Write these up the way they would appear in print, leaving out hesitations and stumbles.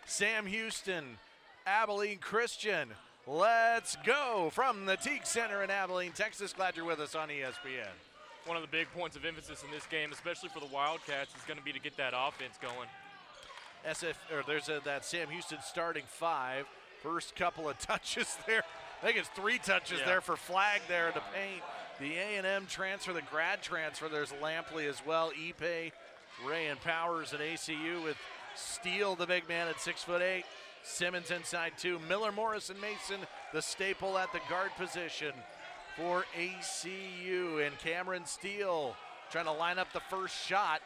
Sam Houston, Abilene Christian. Let's go from the Teague Center in Abilene, Texas. Glad you're with us on ESPN. One of the big points of emphasis in this game, especially for the Wildcats, is going to be to get that offense going. There's that Sam Houston starting five. First couple of touches there. I think it's 3 touches there for flag there to paint. The A&M transfer, the grad transfer, there's Lampley as well. Ipe, Ray, and Powers at ACU with Steele, the big man at 6'8". Simmons inside 2. Miller, Morris, and Mason, the staple at the guard position for ACU. And Cameron Steele trying to line up the first shot.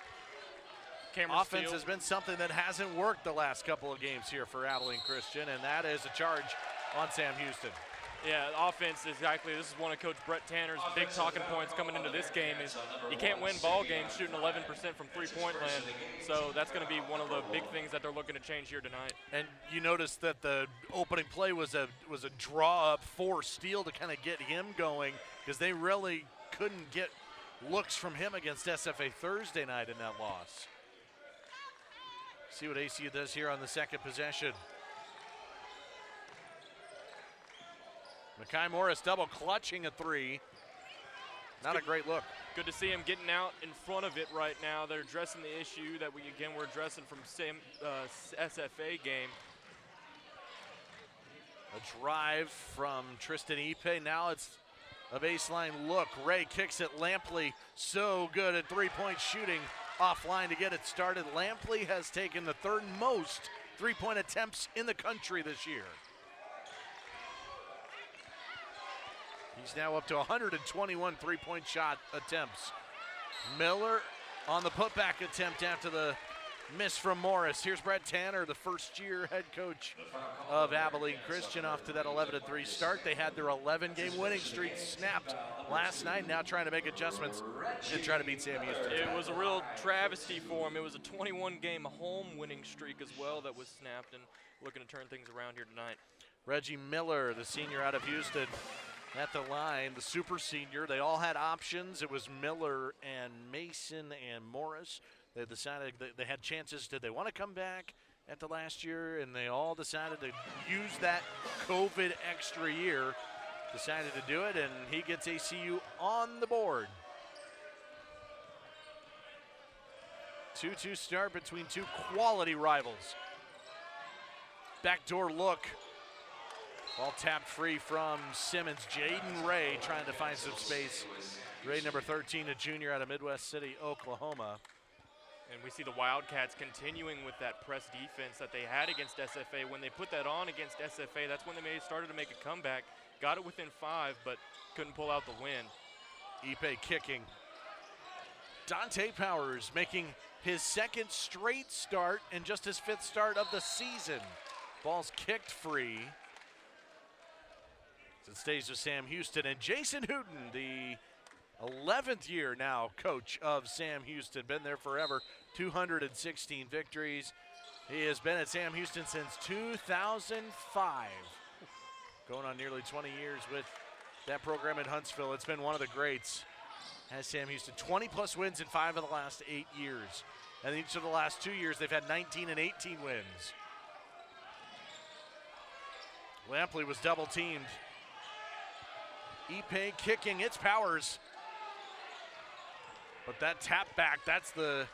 Offense has been something that hasn't worked the last couple of games here for Abilene Christian, and that is a charge on Sam Houston. Yeah, offense, exactly. This is one of Coach Brett Tanner's big talking points coming into this game is you can't win ball games shooting 11% from three-point land. So that's going to be one of the big things that they're looking to change here tonight. And you notice that the opening play was a draw up for Steele to kind of get him going because they really couldn't get looks from him against SFA Thursday night in that loss. See what ACU does here on the second possession. Mekhi Morris double clutching a 3. Not a great look. Good to see him getting out in front of it right now. They're addressing the issue that we're addressing from SFA game. A drive from Tristan Ipe. Now it's a baseline look. Ray kicks it. Lampley so good at three-point shooting. Offline to get it started. Lampley has taken the 3rd most three-point attempts in the country this year. He's now up to 121 three-point shot attempts. Miller on the putback attempt after the miss from Morris. Here's Brett Tanner, the first-year head coach of Abilene Christian, off to that 11-3 start. They had their 11-game winning streak snapped last night, now trying to make adjustments to try to beat Sam Houston. It was a real travesty for him. It was a 21-game home winning streak as well that was snapped, and looking to turn things around here tonight. Reggie Miller, the senior out of Houston, at the line, the super senior. They all had options. It was Miller and Mason and Morris. They decided that they had chances. Did they want to come back at the last year? And they all decided to use that COVID extra year. Decided to do it, and he gets ACU on the board. 2-2 start between two quality rivals. Backdoor look. Ball tapped free from Simmons. Jaden Ray trying to find some space. Ray, number 13, a junior out of Midwest City, Oklahoma. And we see the Wildcats continuing with that press defense that they had against SFA. When they put that on against SFA, that's when they started to make a comeback. Got it within 5, but couldn't pull out the win. Ipe kicking. Dante Powers making his 2nd straight start and just his 5th start of the season. Ball's kicked free. It stays with Sam Houston, and Jason Hooten, the 11th year now coach of Sam Houston, been there forever, 216 victories. He has been at Sam Houston since 2005, going on nearly 20 years with that program in Huntsville. It's been one of the greats. Has Sam Houston 20-plus wins in 5 of the last 8 years, and each of the last 2 years they've had 19 and 18 wins. Lampley was double-teamed. Ipe kicking, it's Powers. But that tap back, that's the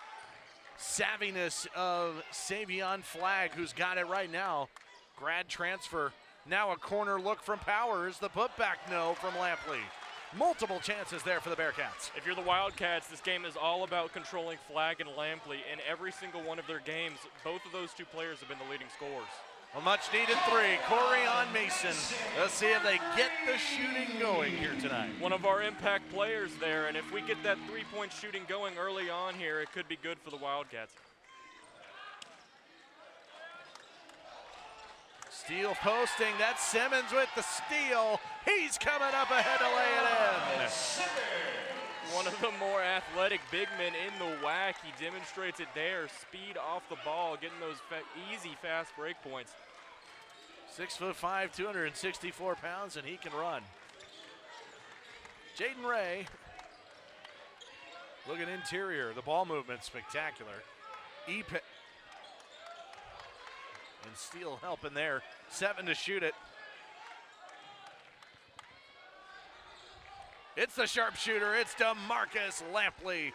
savviness of Savion Flagg, who's got it right now. Grad transfer, now a corner look from Powers. The putback no from Lampley. Multiple chances there for the Bearcats. If you're the Wildcats, this game is all about controlling Flagg and Lampley. In every single one of their games, both of those 2 players have been the leading scorers. A much-needed 3, Corian Mason. Let's see if they get the shooting going here tonight. One of our impact players there, and if we get that 3-point shooting going early on here, it could be good for the Wildcats. Steele posting, that's Simmons with the steal. He's coming up ahead to lay it in. One of the more athletic big men in the WAC. He demonstrates it there. Speed off the ball, getting those easy, fast break points. 6'5", 264 pounds, and he can run. Jaden Ray, looking interior. The ball movement spectacular. And Steele helping there. 7 to shoot it. It's the sharpshooter. It's DeMarcus Lampley.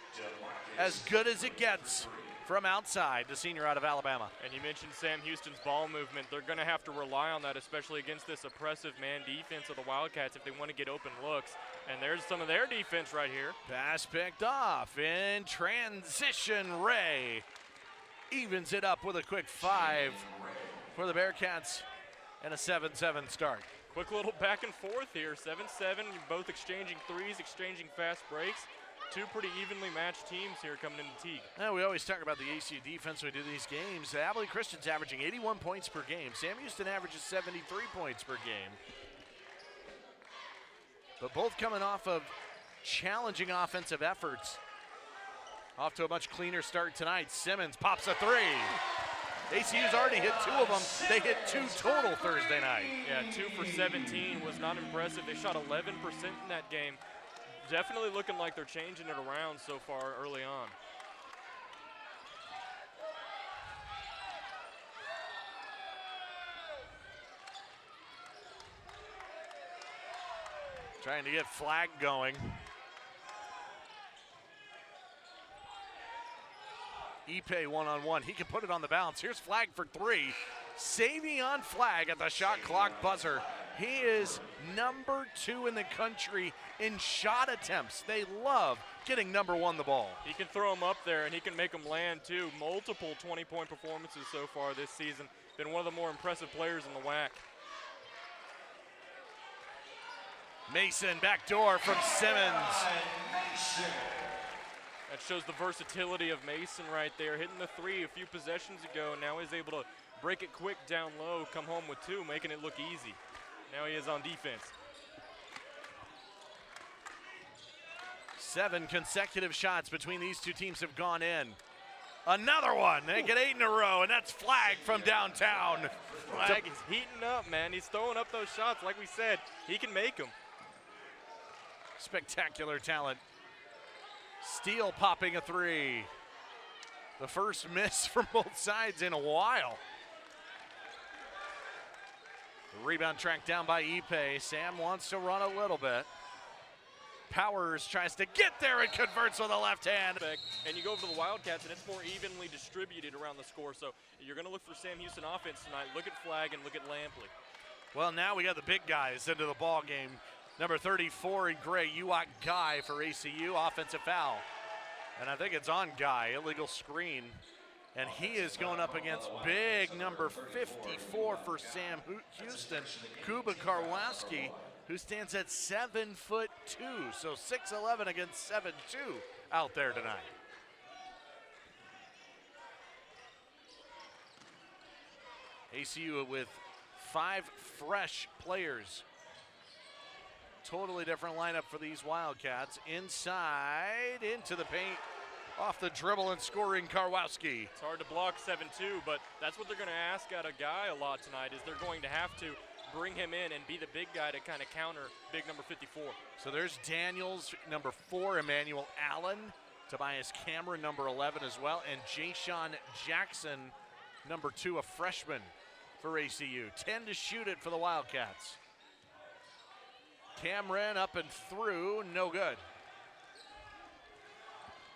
As good as it gets from outside, the senior out of Alabama. And you mentioned Sam Houston's ball movement. They're going to have to rely on that, especially against this oppressive man defense of the Wildcats if they want to get open looks. And there's some of their defense right here. Pass picked off in transition. Ray evens it up with a quick 5 for the Bearcats and a 7-7 start. Quick little back and forth here, 7-7, both exchanging threes, exchanging fast breaks. Two pretty evenly matched teams here coming into Teague. Now, we always talk about the ACU defense when we do these games. Abilene Christian's averaging 81 points per game. Sam Houston averages 73 points per game. But both coming off of challenging offensive efforts. Off to a much cleaner start tonight. Simmons pops a 3. ACU's already hit 2 of them. They hit 2 total Thursday night. Yeah, 2 for 17 was not impressive. They shot 11% in that game. Definitely looking like they're changing it around so far early on. Trying to get Flag going. Ipe one-on-one. He can put it on the bounce. Here's Flag for 3. Savion Flag at the shot clock buzzer. He is number 2 in the country in shot attempts. They love getting number 1 the ball. He can throw them up there, and he can make them land, too. Multiple 20-point performances so far this season. Been one of the more impressive players in the WAC. Mason, backdoor from Simmons. That shows the versatility of Mason right there. Hitting the 3 a few possessions ago. Now he's able to break it quick down low, come home with 2, making it look easy. Now he is on defense. 7 consecutive shots between these two teams have gone in. Another one. They get 8 in a row, and that's Flag from downtown. Flag is heating up, man. He's throwing up those shots. Like we said, he can make them. Spectacular talent. Steele popping a 3. The first miss from both sides in a while. The rebound tracked down by Ipe. Sam wants to run a little bit. Powers tries to get there and converts with a left hand. And you go over to the Wildcats, and it's more evenly distributed around the score. So you're going to look for Sam Houston offense tonight. Look at Flag and look at Lampley. Well, now we got the big guys into the ball game. Number 34 in gray, Uwak Guy for ACU, offensive foul. And I think it's on Guy, illegal screen. And he is going up against big number 54 for Sam Houston, Kuba Karwowski, who stands at 7'2", so 6'11" against 7'2" out there tonight. ACU with 5 fresh players. Totally different lineup for these Wildcats. Inside, into the paint, off the dribble and scoring Karwowski. It's hard to block 7-2, but that's what they're going to ask out of Guy a lot tonight, is they're going to have to bring him in and be the big guy to kind of counter big number 54. So there's Daniels, number 4, Emmanuel Allen, Tobias Cameron, number 11 as well, and Jayshon Jackson, number 2, a freshman for ACU. 10 to shoot it for the Wildcats. Cameron up and through, no good.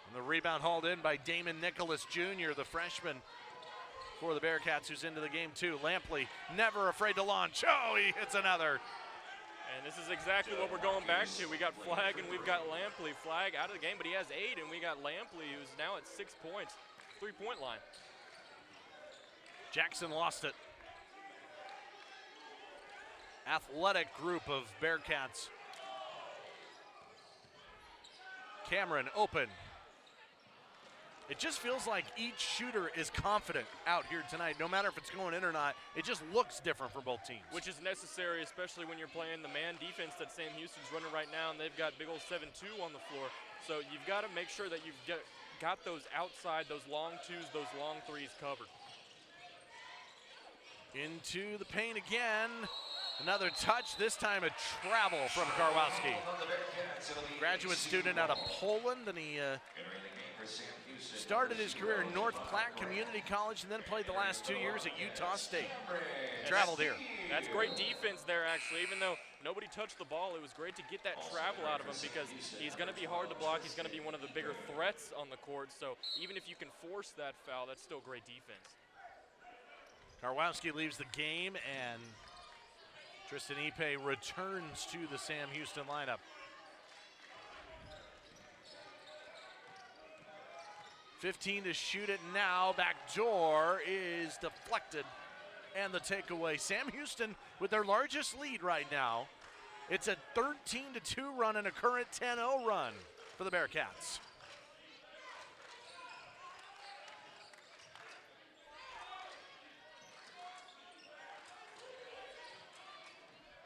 And the rebound hauled in by Damon Nicholas Jr., the freshman for the Bearcats, who's into the game too. Lampley never afraid to launch. Oh, he hits another. And this is exactly what we're going back to. We got Flag and we've got Lampley. Flag out of the game, but he has 8, and we got Lampley, who's now at 6 points, 3-point line. Jackson lost it. Athletic group of Bearcats. Cameron open. It just feels like each shooter is confident out here tonight, no matter if it's going in or not. It just looks different for both teams. Which is necessary, especially when you're playing the man defense that Sam Houston's running right now, and they've got big old 7-2 on the floor. So you've got to make sure that you've got those outside, those long 2s, those long 3s covered. Into the paint again. Another touch, this time a travel from Karwowski. Graduate student out of Poland, and he started his career in North Platte Community College and then played the last 2 years at Utah State. Traveled here. That's great defense there, actually. Even though nobody touched the ball, it was great to get that travel out of him because he's going to be hard to block. He's going to be one of the bigger threats on the court. So even if you can force that foul, that's still great defense. Karwowski leaves the game, and Tristan Ipe returns to the Sam Houston lineup. 15 to shoot it now. Back door is deflected, and the takeaway. Sam Houston with their largest lead right now. It's a 13-2 run and a current 10-0 run for the Bearcats.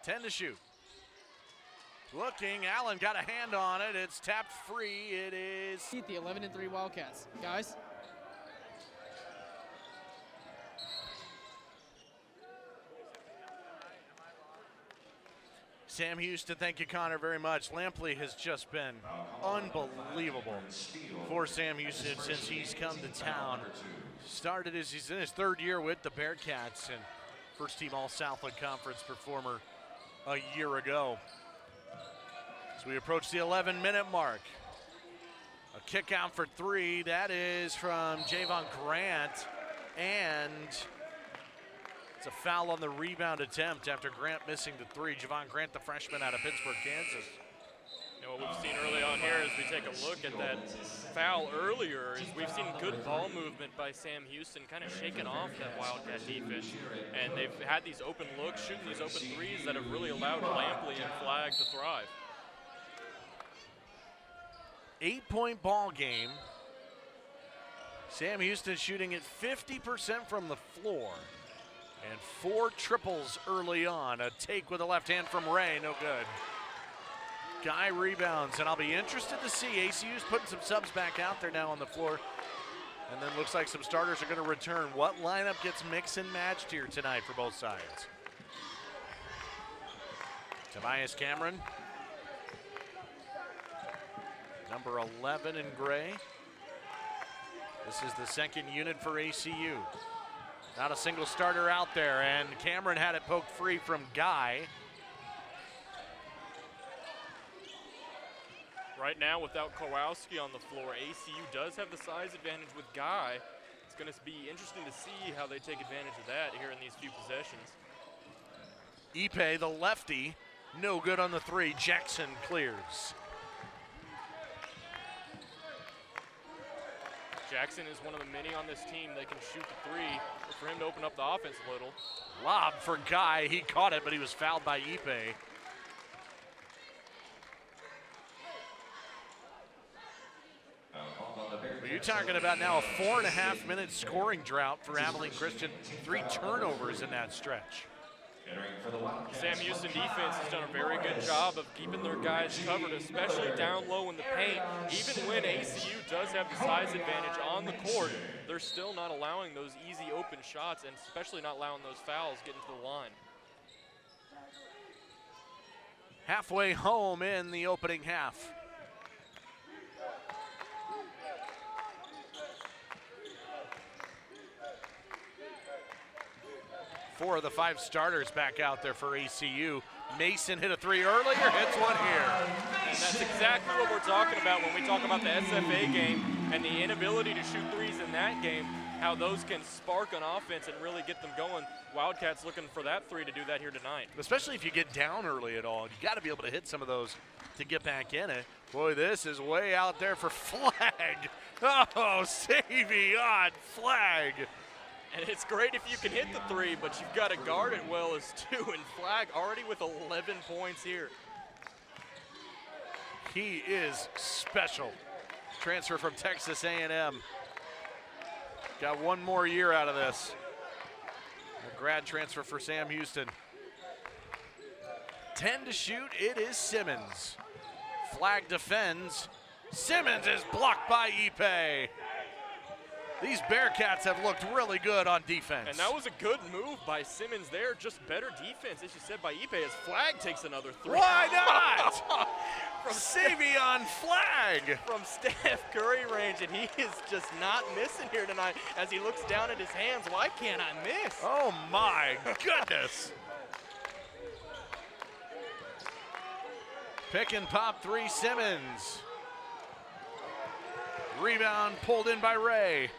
Ten to shoot. Looking, Allen got a hand on it. It's tapped free. It is The 11-3 Wildcats, guys. Sam Houston. Thank you, Connor, very much. Lampley has just been unbelievable for Sam Houston since he's come to town. Started as he's in his third year with the Bearcats and first team All-Southland Conference performer a year ago. As we approach the 11-minute mark, a kick out for three. That is from Javon Grant, and it's a foul on the rebound attempt after Grant missing the three. Javon Grant, the freshman out of Pittsburgh, Kansas. You know, what we've seen early on here as we take a look at that foul earlier is we've seen good ball movement by Sam Houston, kind of shaking off that Wildcat defense. And they've had these open looks, shooting these open threes that have really allowed Lampley and Flagg to thrive. 8-point ball game. Sam Houston shooting at 50% from the floor. And 4 triples early on. A take with the left hand from Ray, no good. Guy rebounds, and I'll be interested to see. ACU's putting some subs back out there now on the floor. And then looks like some starters are going to return. What lineup gets mixed and matched here tonight for both sides? Tobias Cameron. Number 11 in gray. This is the second unit for ACU. Not a single starter out there, and Cameron had it poked free from Guy. Right now, without Kowalski on the floor, ACU does have the size advantage with Guy. It's going to be interesting to see how they take advantage of that here in these few possessions. Ipe, the lefty, no good on the three. Jackson clears. Jackson is one of the many on this team that can shoot the three, but for him to open up the offense a little. Lob for Guy. He caught it, but he was fouled by Ipe. You're talking about now a 4.5-minute scoring drought for Abilene Christian. 3 turnovers in that stretch. Sam Houston defense has done a very good job of keeping their guys covered, especially down low in the paint. Even when ACU does have the size advantage on the court, they're still not allowing those easy open shots, and especially not allowing those fouls get into the line. Halfway home in the opening half. Four of the 5 starters back out there for ACU. Mason hit a 3 earlier, hits one here. And that's exactly what we're talking about when we talk about the SFA game and the inability to shoot threes in that game, how those can spark on offense and really get them going. Wildcats looking for that 3 to do that here tonight. Especially if you get down early at all. You got to be able to hit some of those to get back in it. Boy, this is way out there for Flagg. Oh, Savion Flagg. And it's great if you can hit the 3, but you've got to guard it well as 2, and Flagg already with 11 points here. He is special. Transfer from Texas A&M. Got 1 more year out of this. A grad transfer for Sam Houston. 10 to shoot, it is Simmons. Flagg defends. Simmons is blocked by Ipe. These Bearcats have looked really good on defense. And that was a good move by Simmons there. Just better defense, as you said, by Ipe, as Flag takes another three. Why not? From Savion Flag. From Steph Curry range, and he is just not missing here tonight as he looks down at his hands. Why can't I miss? Oh, my goodness. Pick and pop three, Simmons. Rebound pulled in by Ray.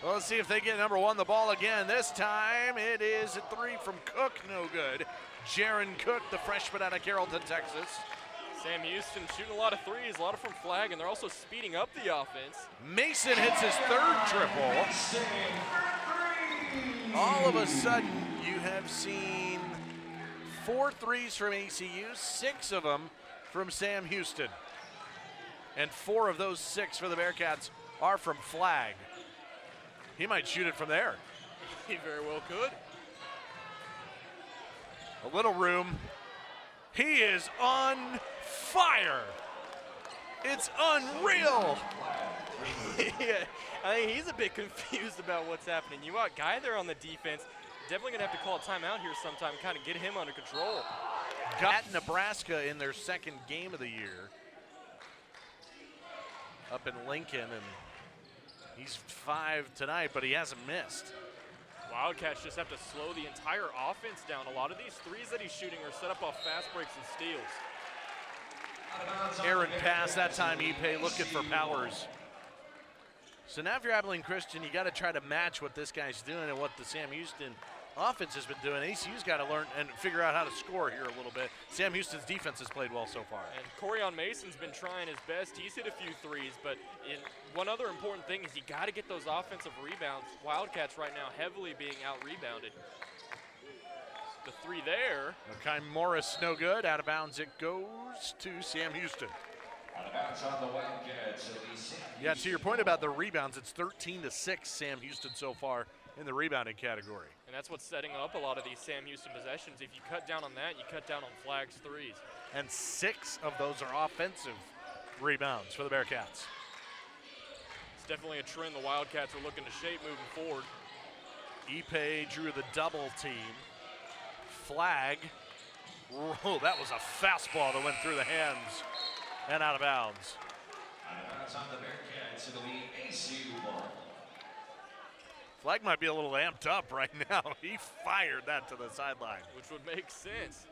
Well, let's see if they get number one the ball again. This time it is a three from Cook, no good. Jaron Cook, the freshman out of Carrollton, Texas. Sam Houston shooting a lot of threes, a lot of from Flag, and they're also speeding up the offense. Mason hits his third triple. All of a sudden, you have seen 4 threes from ACU, 6 of them from Sam Houston. And 4 of those 6 for the Bearcats are from Flag. He might shoot it from there. He very well could. A little room. He is on fire. It's unreal. Yeah, I think he's a bit confused about what's happening. You got Guy there on the defense. Definitely going to have to call a timeout here sometime, kind of get him under control. Got Nebraska in their second game of the year up in Lincoln, and he's 5 tonight, but he hasn't missed. Wildcats just have to slow the entire offense down. A lot of these threes that he's shooting are set up off fast breaks and steals. Aaron pass, that time Ipe looking for Powers. So now if you're Abilene Christian, you got to try to match what this guy's doing and what the Sam Houston offense has been doing. ACU's got to learn and figure out how to score here a little bit. Sam Houston's defense has played well so far. And Corion Mason's been trying his best. He's hit a few threes, but one other important thing is you got to get those offensive rebounds. Wildcats right now heavily being out-rebounded. The three there. Okay, Morris no good. Out of bounds it goes to Sam Houston. Yeah, to your point about the rebounds, it's 13-6 Sam Houston so far in the rebounding category. And that's what's setting up a lot of these Sam Houston possessions. If you cut down on that, you cut down on Flag's threes. And 6 of those are offensive rebounds for the Bearcats. It's definitely a trend the Wildcats are looking to shape moving forward. Ipe drew the double team. Flag. Oh, that was a fastball that went through the hands and out of bounds. Flag might be a little amped up right now. He fired that to the sideline. Which would make sense.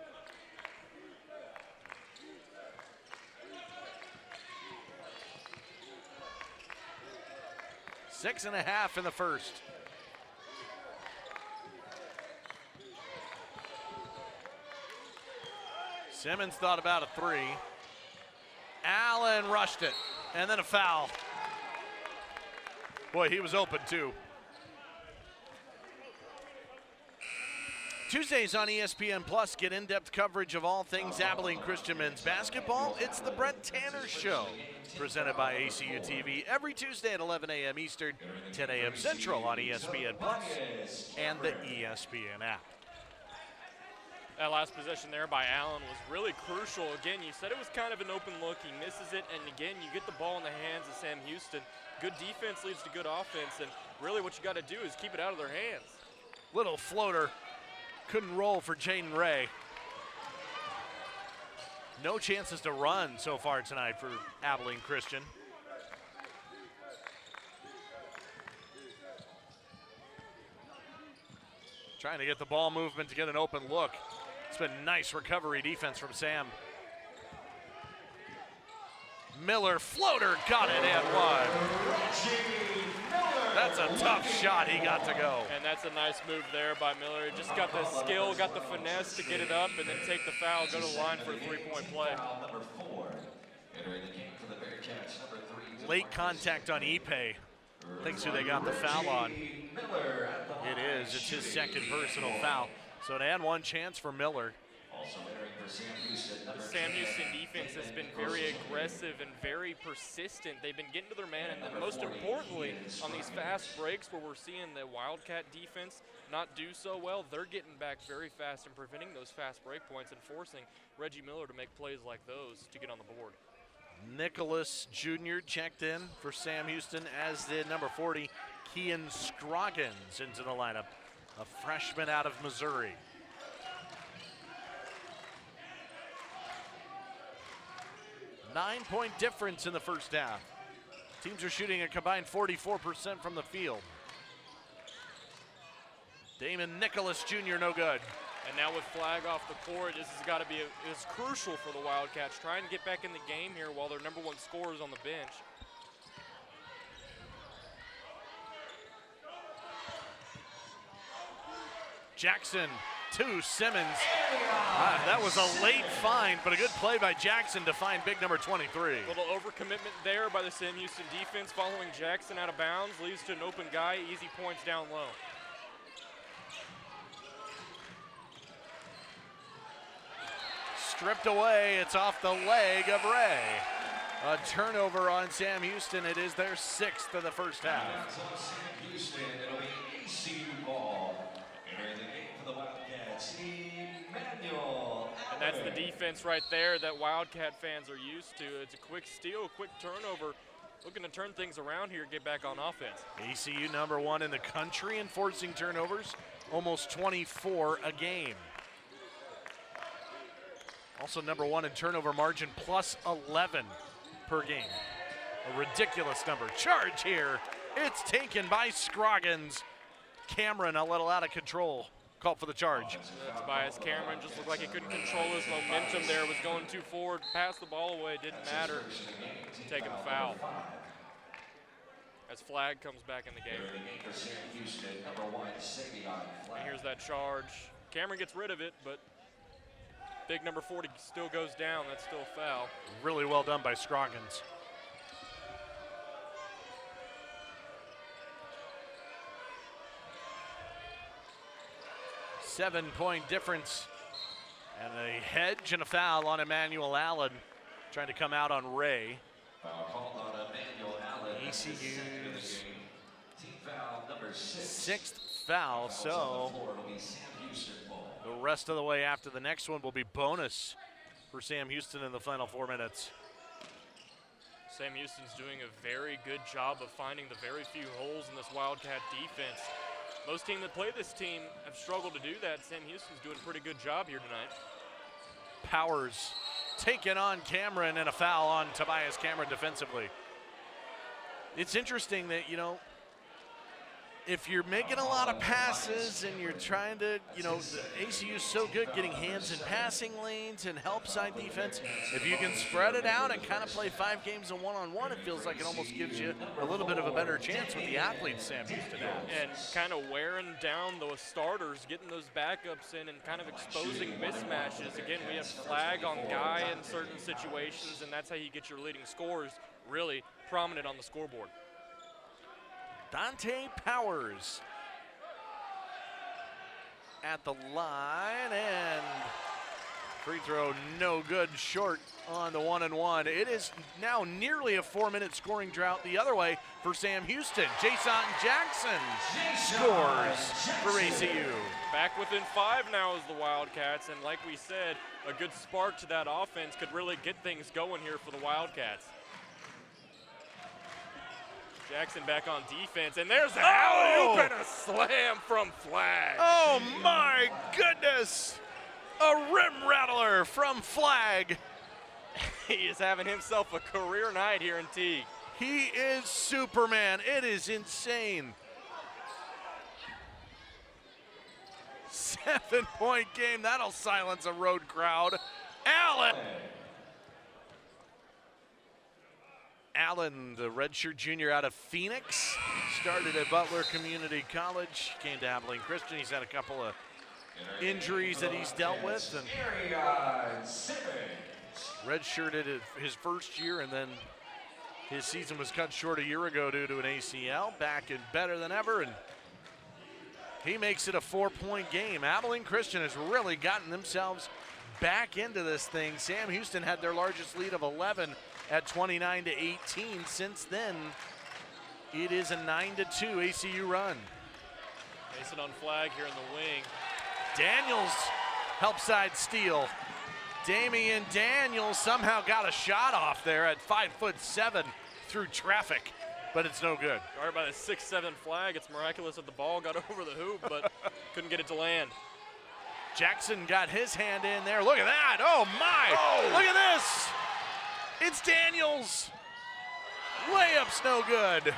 Six and a half in the first. Simmons thought about a 3. Allen rushed it, and then a foul. Boy, he was open too. Tuesdays on ESPN Plus, get in-depth coverage of all things Abilene Christian men's basketball. It's the Brett Tanner Show, presented by ACU TV, every Tuesday at 11 a.m. Eastern, 10 a.m. Central on ESPN Plus and the ESPN app. That last possession there by Allen was really crucial. Again, you said it was kind of an open look. He misses it, and again, you get the ball in the hands of Sam Houston. Good defense leads to good offense, and really what you got to do is keep it out of their hands. Little floater. Couldn't roll for Jaden Ray. No chances to run so far tonight for Abilene Christian. Trying to get the ball movement to get an open look. It's been nice recovery defense from Sam. Miller floater, got it and one. That's a tough shot he got to go. And that's a nice move there by Miller. He just got the skill, got the finesse to get it up and then take the foul, go to the line for a three-point play. Late contact on Ipe. Thinks who they got the foul on. It is. It's his second personal foul. So an and one chance for Miller. The Sam Houston defense has been very aggressive and very persistent. They've been getting to their man, and then most importantly, on these fast breaks where we're seeing the Wildcat defense not do so well, they're getting back very fast and preventing those fast break points and forcing Reggie Miller to make plays like those to get on the board. Nicholas Jr. checked in for Sam Houston, as did number 40, Kean Scroggins into the lineup, a freshman out of Missouri. Nine-point difference in the first half. Teams are shooting a combined 44% from the field. Damon Nicholas Jr. no good. And now with Flag off the court, this has got to be is crucial for the Wildcats, trying to get back in the game here while their #1 scorer is on the bench. Jackson to Simmons. That was a late find, but a good play by Jackson to find big number 23. A little overcommitment there by the Sam Houston defense, following Jackson out of bounds, leads to an open guy, easy points down low. Stripped away, it's off the leg of Ray. A turnover on Sam Houston. It is their 6th of the first half. Sam Houston, it'll be ECU ball. Entering the game for the Wildcats, Emmanuel. And that's the defense right there that Wildcat fans are used to. It's a quick steal, quick turnover, looking to turn things around here, get back on offense. ECU #1 in the country in forcing turnovers, almost 24 a game. Also #1 in turnover margin, plus 11 per game. A ridiculous number. Charge here. It's taken by Scroggins. Cameron a little out of control. Called for the charge. Tobias Cameron just looked like he couldn't control his momentum there, was going too forward, passed the ball away, didn't matter. Taking the foul. As Flag comes back in the game. And here's that charge. Cameron gets rid of it, but big number 40 still goes down. That's still a foul. Really well done by Scroggins. Seven-point difference. And a hedge and a foul on Emmanuel Allen. Trying to come out on Ray. Foul called on Emmanuel Allen. ECU's team foul number 6. 6th foul, so the rest of the way after the next one will be bonus for Sam Houston in the final 4 minutes. Sam Houston's doing a very good job of finding the very few holes in this Wildcat defense. Most teams that play this team have struggled to do that. Sam Houston's doing a pretty good job here tonight. Powers taking on Cameron and a foul on Tobias Cameron defensively. It's interesting that, you know, if you're making a lot of passes and you're trying to, you know, the ACU is so good getting hands in passing lanes and help side defense. If you can spread it out and kind of play 5 games in one-on-one, it feels like it almost gives you a little bit of a better chance with the athletes Sam Houston has. And kind of wearing down those starters, getting those backups in and kind of exposing mismatches. Again, we have Flag on Guy in certain situations, and that's how you get your leading scorers really prominent on the scoreboard. Dante Powers at the line, and free throw no good, short on the 1-and-1. It is now nearly a 4-minute scoring drought the other way for Sam Houston. Jason Jackson scores for ACU. Back within 5 now is the Wildcats, and like we said, a good spark to that offense could really get things going here for the Wildcats. Jackson back on defense, and there's an alley-oop and a slam from Flag. Oh my goodness! A rim rattler from Flag. He is having himself a career night here in Teague. He is Superman. It is insane. 7-point game. That'll silence a road crowd. Allen, the redshirt junior out of Phoenix, started at Butler Community College, came to Abilene Christian. He's had a couple of injuries that he's dealt with, and redshirted his first year, and then his season was cut short a year ago due to an ACL. Back and better than ever, and he makes it a 4-point game. Abilene Christian has really gotten themselves back into this thing. Sam Houston had their largest lead of 11 at 29-18. Since then, it is a 9-2 ACU run. Mason on Flag here in the wing. Daniels help side steal. Damian Daniels somehow got a shot off there at 5'7" through traffic. but it's no good. Guarded by the 6'7" flag. It's miraculous that the ball got over the hoop, but couldn't get it to land. Jackson got his hand in there. Look at that. Oh, my. Oh. Look at this. It's Daniels. Layup's no good.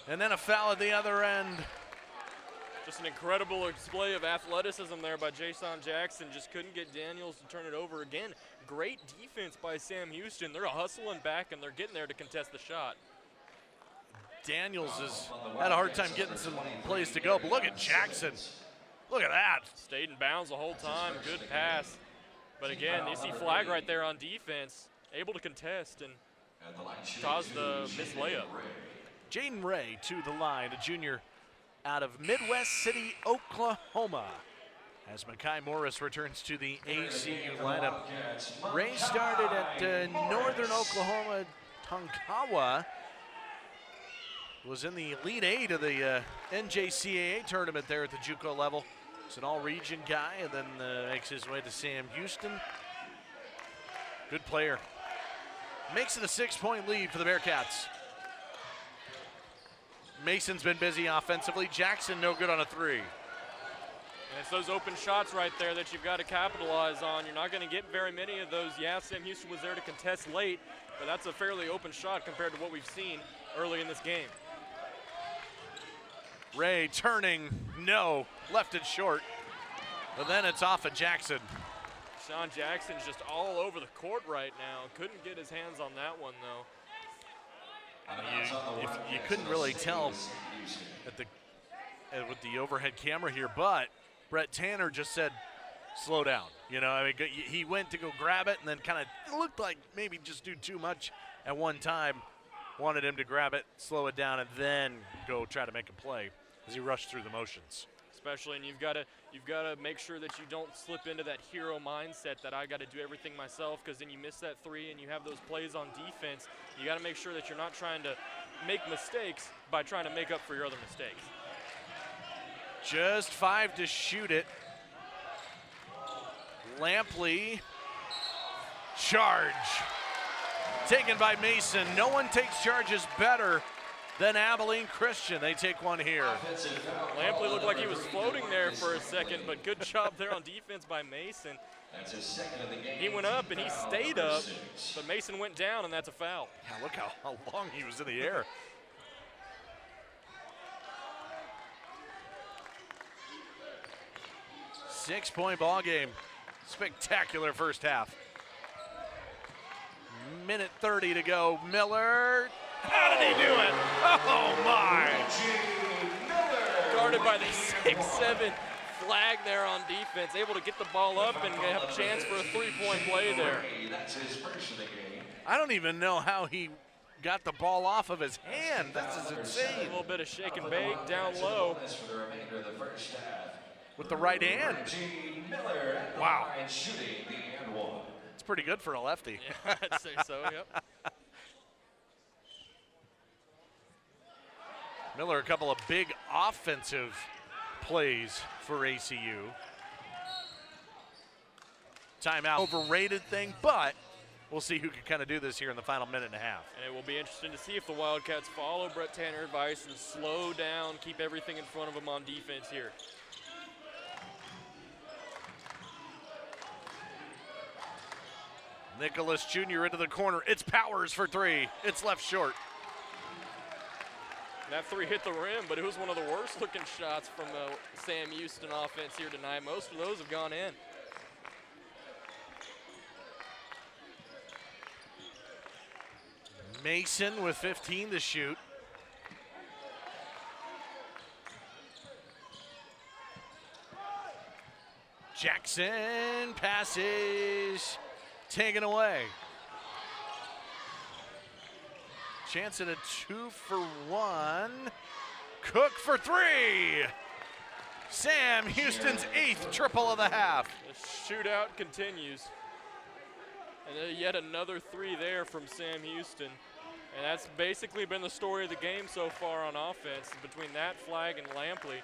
And then a foul at the other end. Just an incredible display of athleticism there by Jason Jackson. Just couldn't get Daniels to turn it over again. Great defense by Sam Houston. They're hustling back, and they're getting there to contest the shot. Daniels has had a hard time getting some plays to go, but look at Jackson. Look at that. Stayed in bounds the whole time. Good pass. But again, you see flag right there on defense. Able to contest and cause the missed layup. Jaden Ray to the line, a junior out of Midwest City, Oklahoma, as Makai Morris returns to the ACU lineup. Ray started at Northern Oklahoma, Tonkawa. Was in the Elite Eight of the NJCAA tournament there at the JUCO level. He's an all-region guy, and then makes his way to Sam Houston. Good player. Makes it a 6-point lead for the Bearcats. Mason's been busy offensively. Jackson no good on a three. And it's those open shots right there that you've got to capitalize on. You're not going to get very many of those. Yeah, Sam Houston was there to contest late, but that's a fairly open shot compared to what we've seen early in this game. Ray turning, no, left it short. But then it's off of Jackson. Sean Jackson's just all over the court right now. Couldn't get his hands on that one, though. You couldn't really tell at with the overhead camera here, but Brett Tanner just said, slow down. You know, I mean, he went to go grab it and then kind of looked like maybe just do too much at one time. Wanted him to grab it, slow it down, and then go try to make a play as he rushed through the motions. Especially, and you've got to make sure that you don't slip into that hero mindset that I got to do everything myself, because then you miss that three and you have those plays on defense. You got to make sure that you're not trying to make mistakes by trying to make up for your other mistakes. Just 5 to shoot it. Lampley, charge. Taken by Mason. No one takes charges better than Abilene Christian. They take one here. Lampley looked like he was floating there for a second, but good job there on defense by Mason. He went up and he stayed up, but Mason went down, and that's a foul. Yeah, look how long he was in the air. Six-point ball game. Spectacular first half. Minute 30 to go. Miller. How did he do it? Oh, my. Guarded by the 6'7" flag there on defense. Able to get the ball up and have a chance for a three-point play there. I don't even know how he got the ball off of his hand. This is insane. A little bit of shake and bake down low. With the right hand. Wow. It's pretty good for a lefty. Yeah, I'd say so, yep. Miller, a couple of big offensive plays for ACU. Timeout, overrated thing, but we'll see who can kind of do this here in the final minute and a half. And it will be interesting to see if the Wildcats follow Brett Tanner's advice and slow down, keep everything in front of them on defense here. Nicholas Jr. into the corner. It's Powers for three. It's left short. That three hit the rim, but it was one of the worst looking shots from the Sam Houston offense here tonight. Most of those have gone in. Mason with 15 to shoot. Jackson passes. Taken away. Chance at a 2-for-1. Cook for three. Sam Houston's 8th triple of the half. The shootout continues. And yet another three there from Sam Houston. And that's basically been the story of the game so far on offense, between that flag and Lampley.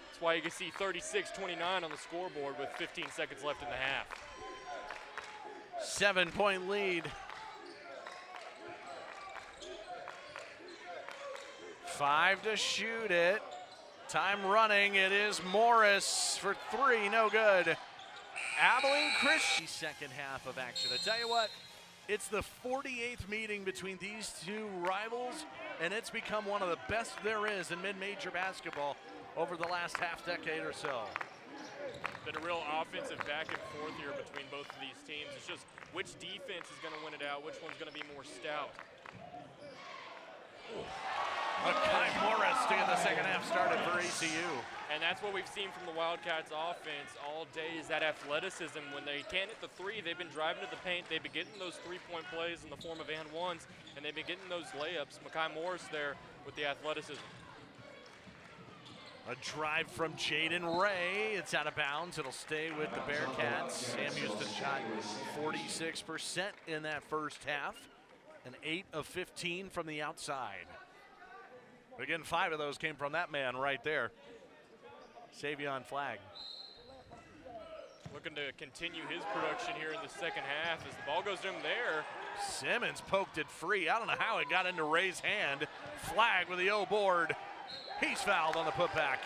That's why you can see 36-29 on the scoreboard with 15 seconds left in the half. 7-point lead. 5 to shoot it. Time running. It is Morris for 3. No good. Abilene Christian. Second half of action. I tell you what, it's the 48th meeting between these two rivals, and it's become one of the best there is in mid-major basketball over the last half decade or so. Been a real offensive back and forth here between both of these teams. It's just which defense is going to win it out, which one's going to be more stout. Makai Morris to get the second half started for ECU. And that's what we've seen from the Wildcats offense all day, is that athleticism. When they can't hit the three, they've been driving to the paint. They've been getting those three-point plays in the form of and ones, and they've been getting those layups. Makai Morris there with the athleticism. A drive from Jaden Ray. It's out of bounds. It'll stay with the Bearcats. Sam Houston shot 46% in that first half, and 8 of 15 from the outside. But again, 5 of those came from that man right there, Savion Flagg. Looking to continue his production here in the second half as the ball goes to him there. Simmons poked it free. I don't know how it got into Ray's hand. Flagg with the O board. He's fouled on the putback.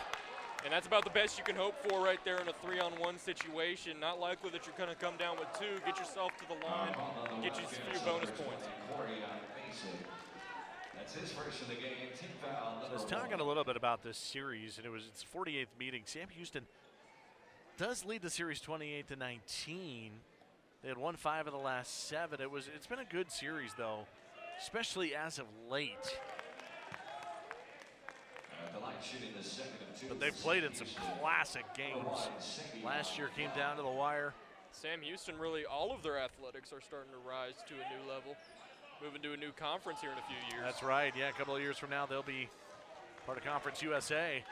And that's about the best you can hope for right there in a 3-on-1 situation. Not likely that you're going to come down with 2. Get yourself to the line, get you a few bonus points. That's his first of the game. Team foul. So I was talking a little bit about this series, and it's 48th meeting. Sam Houston does lead the series 28-19. They had won 5 of the last 7. It's been a good series though, especially as of late. But they've played in some classic games. Last year came down to the wire. Sam Houston, really all of their athletics are starting to rise to a new level. Moving to a new conference here in a few years. That's right, yeah, a couple of years from now they'll be part of Conference USA.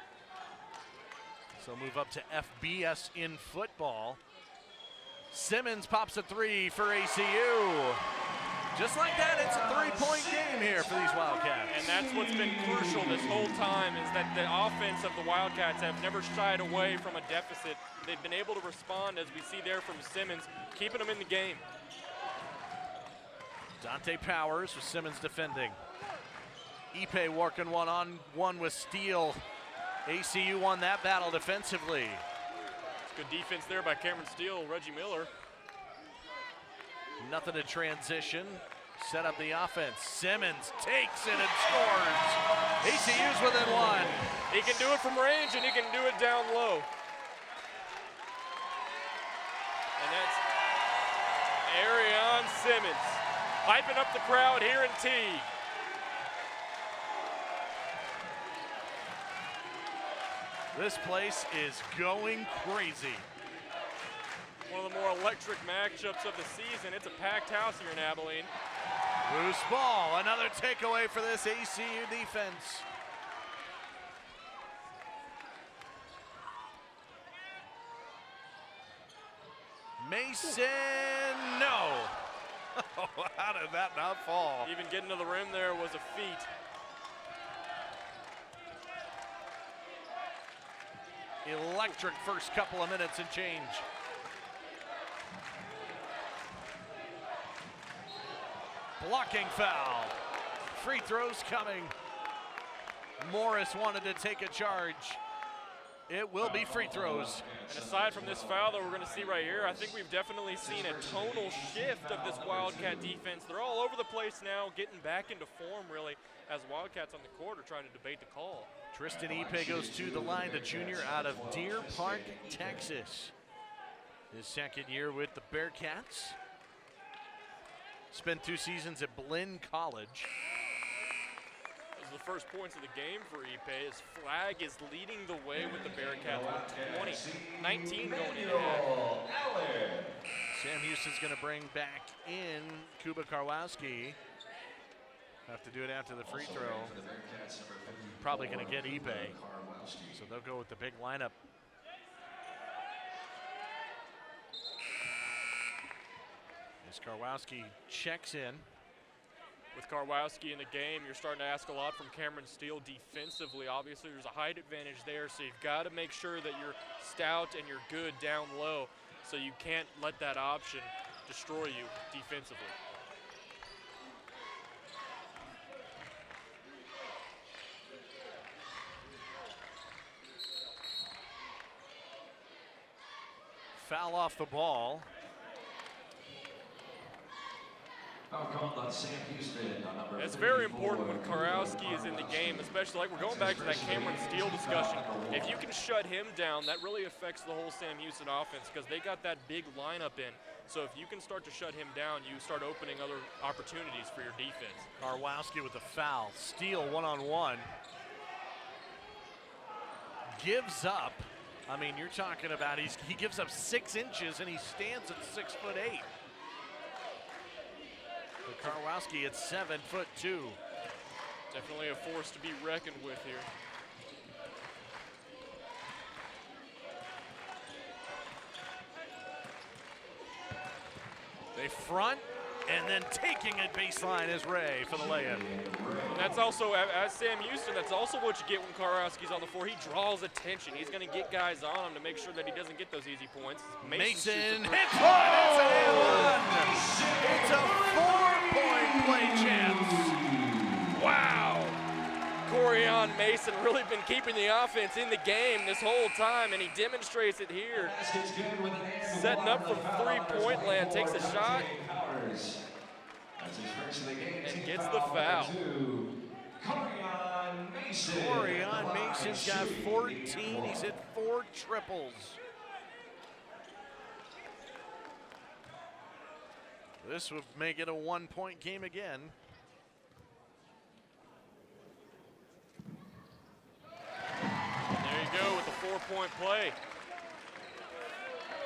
So move up to FBS in football. Simmons pops a 3 for ACU. Just like that, it's a 3-point game here for these Wildcats. And that's what's been crucial this whole time, is that the offense of the Wildcats have never shied away from a deficit. They've been able to respond, as we see there from Simmons, keeping them in the game. Dante Powers with Simmons defending. Ipe working one-on-one with Steele. ACU won that battle defensively. Good defense there by Cameron Steele, Reggie Miller. Nothing to transition. Set up the offense. Simmons takes it and scores. ACU's within 1. He can do it from range and he can do it down low. And that's Arion Simmons piping up the crowd here in T. This place is going crazy. One of the more electric matchups of the season. It's a packed house here in Abilene. Loose ball, another takeaway for this ACU defense. Mason, no. How did that not fall? Even getting to the rim there was a feat. Electric first couple of minutes and change. Blocking foul. Free throws coming. Morris wanted to take a charge. It will be free throws. And aside from this foul that we're going to see right here, I think we've definitely seen a tonal shift of this Wildcat defense. They're all over the place now, getting back into form, really, as Wildcats on the court are trying to debate the call. Tristan Ipe goes to the line, the junior out of Deer Park, Texas. His second year with the Bearcats. Spent 2 seasons at Abilene College. This is the first points of the game for Ipe, as Flagg is leading the way with the Bearcats with 20-19 going into half. Sam Houston's going to bring back in Kuba Karwowski. Have to do it after the free throw. Probably going to get Ipe. So they'll go with the big lineup. As Karwowski checks in. With Karwowski in the game, you're starting to ask a lot from Cameron Steele defensively. Obviously, there's a height advantage there, so you've got to make sure that you're stout and you're good down low, so you can't let that option destroy you defensively. Foul off the ball. It's very important when Karowski is in the game, especially like we're going back to that Cameron Steele discussion. If you can shut him down, that really affects the whole Sam Houston offense because they got that big lineup in. So if you can start to shut him down, you start opening other opportunities for your defense. Karowski with the foul. Steele one-on-one. Gives up. I mean, you're talking about he gives up 6 inches and he stands at 6'8". Karowski at 7'2". Definitely a force to be reckoned with here. They front, and then taking it baseline is Ray for the layup. And that's also, as Sam Houston, that's also what you get when Karowski's on the floor. He draws attention. He's going to get guys on him to make sure that he doesn't get those easy points. Mason hits one. It's an and 1. It's a 4-point play chance. Wow. Corian Mason really been keeping the offense in the game this whole time, and he demonstrates it here. Setting up from three-point land, takes a shot, and gets the foul. Corian Mason's got 14. He's hit 4 triples. This would make it a 1-point game again. There you go with the 4-point play.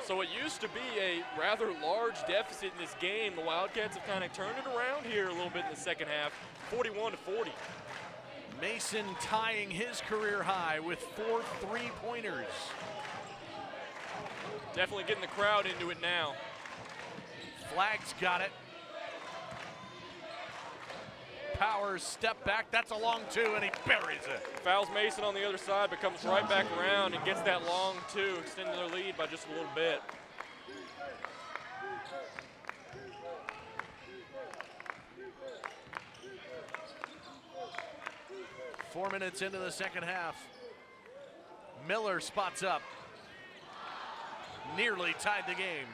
So it used to be a rather large deficit in this game. The Wildcats have kind of turned it around here a little bit in the second half, 41-40. Mason tying his career high with 4 3-pointers. Definitely getting the crowd into it now. Flag's got it. Powers step back, that's a long 2, and he buries it. Fouls Mason on the other side, but comes right back around and gets that long 2, extending their lead by just a little bit. Four minutes into the second half. Miller spots up. Nearly tied the game.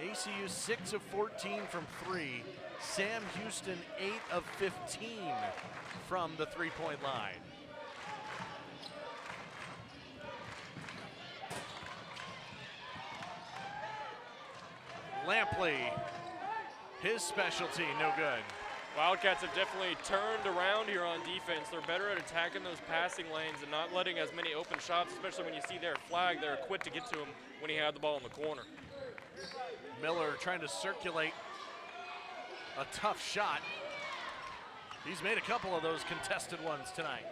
ACU 6 of 14 from 3. Sam Houston 8 of 15 from the 3-point line. Lampley, his specialty, no good. Wildcats have definitely turned around here on defense. They're better at attacking those passing lanes and not letting as many open shots, especially when you see their flag. They're quick to get to him when he had the ball in the corner. Miller trying to circulate a tough shot. He's made a couple of those contested ones tonight.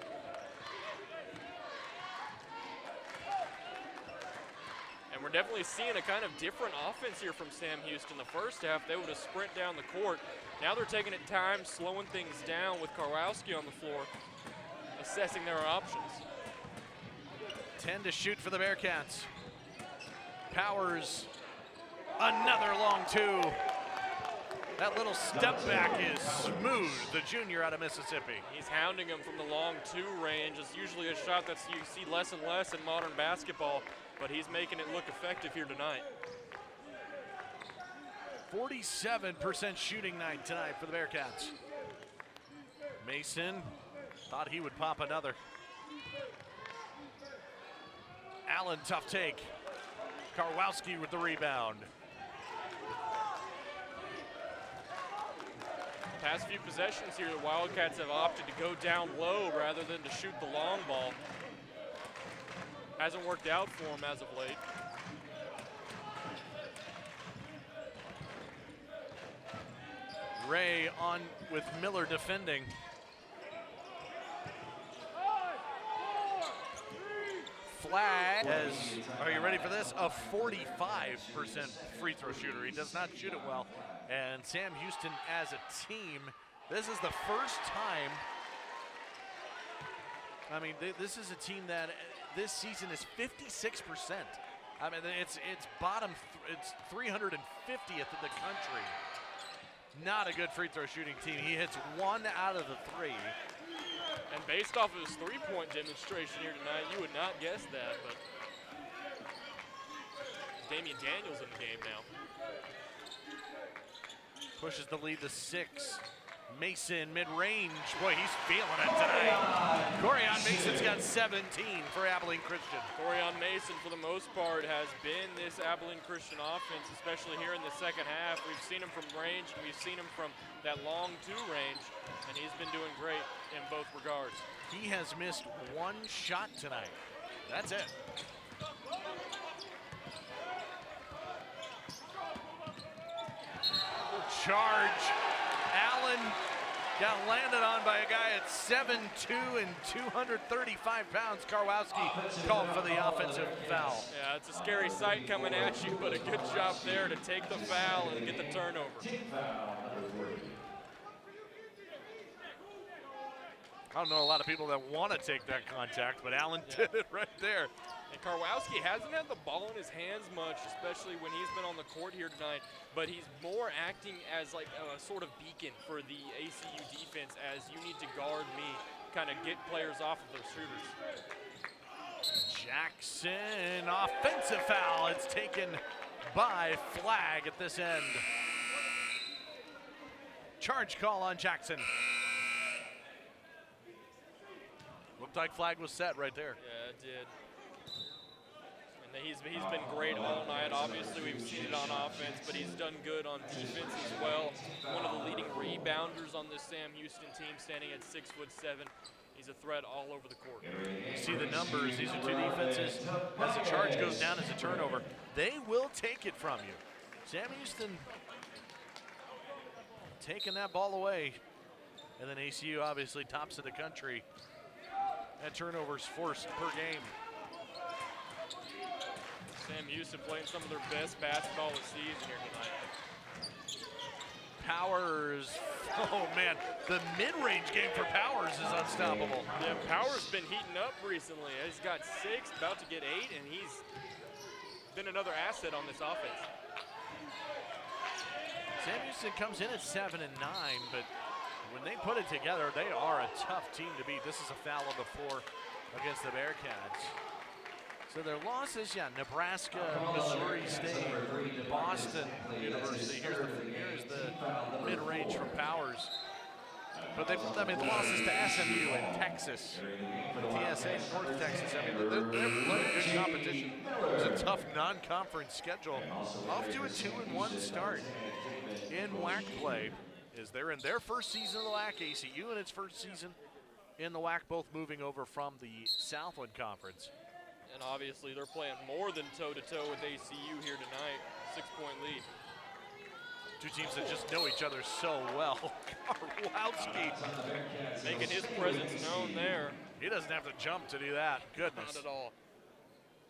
And we're definitely seeing a kind of different offense here from Sam Houston. The first half, they would have sprint down the court. Now they're taking it time, slowing things down with Karowski on the floor, assessing their options. 10 to shoot for the Bearcats. Powers, another long 2. That little step back is smooth, the junior out of Mississippi. He's hounding him from the long 2 range. It's usually a shot that you see less and less in modern basketball, but he's making it look effective here tonight. 47% shooting night tonight for the Bearcats. Mason thought he would pop another. Allen, tough take. Karowski with the rebound. Past few possessions here, the Wildcats have opted to go down low rather than to shoot the long ball. Hasn't worked out for him as of late. Ray on with Miller defending. Flag has, are you ready for this? A 45% free throw shooter. He does not shoot it well. And Sam Houston as a team, this is the first time, I mean, this is a team that this season is 56%. I mean, it's bottom, it's 350th in the country. Not a good free throw shooting team. He hits 1 out of the 3. And based off of his three-point demonstration here tonight, you would not guess that, but Damian Daniels in the game now. Pushes the lead to 6. Mason mid-range. Boy, he's feeling it tonight. Corian Mason's got 17 for Abilene Christian. Corian Mason, for the most part, has been this Abilene Christian offense, especially here in the second half. We've seen him from range, and we've seen him from that long 2 range, and he's been doing great in both regards. He has missed 1 shot tonight. That's it. Charge. Allen got landed on by a guy at 7'2" and 235 pounds. Karwowski called for the offensive foul. Yeah, it's a scary sight coming at you, but a good job there to take the foul and get the turnover. I don't know a lot of people that want to take that contact, but Allen did it right there. And Karwowski hasn't had the ball in his hands much, especially when he's been on the court here tonight, but he's more acting as like a sort of beacon for the ACU defense as you need to guard me, kind of get players off of those shooters. Jackson, offensive foul. It's taken by Flag at this end. Charge call on Jackson. Looked like Flag was set right there. Yeah, it did. And he's been great all night. Obviously, we've seen it on offense, but he's done good on defense as well. One of the leading rebounders on this Sam Houston team, standing at 6'7". He's a threat all over the court. You see the numbers. These are 2 defenses. As the charge goes down as a turnover, they will take it from you. Sam Houston taking that ball away. And then ACU obviously tops of the country at turnovers forced per game. Sam Houston playing some of their best basketball this season here tonight. Powers, oh man, the mid-range game for Powers is unstoppable. Yeah, Powers been heating up recently. He's got 6, about to get 8, and he's been another asset on this offense. Sam Houston comes in at 7 and 9, but when they put it together, they are a tough team to beat. This is a foul on the floor against the Bearcats. So their losses, yeah, Nebraska, Missouri State, Boston University. Here's the mid-range from Powers. But they've, I mean, the losses to SMU and Texas, TSA, North Texas. I mean, they're playing good competition. It's a tough non-conference schedule. Off to a 2-1 start in WAC play. Is they're in their first season of the WAC, ACU in its first season in the WAC, both moving over from the Southland Conference. And obviously they're playing more than toe-to-toe with ACU here tonight. 6-point lead. 2 teams that just know each other so well. Karwowski making his presence known there. He doesn't have to jump to do that. Goodness. Not at all.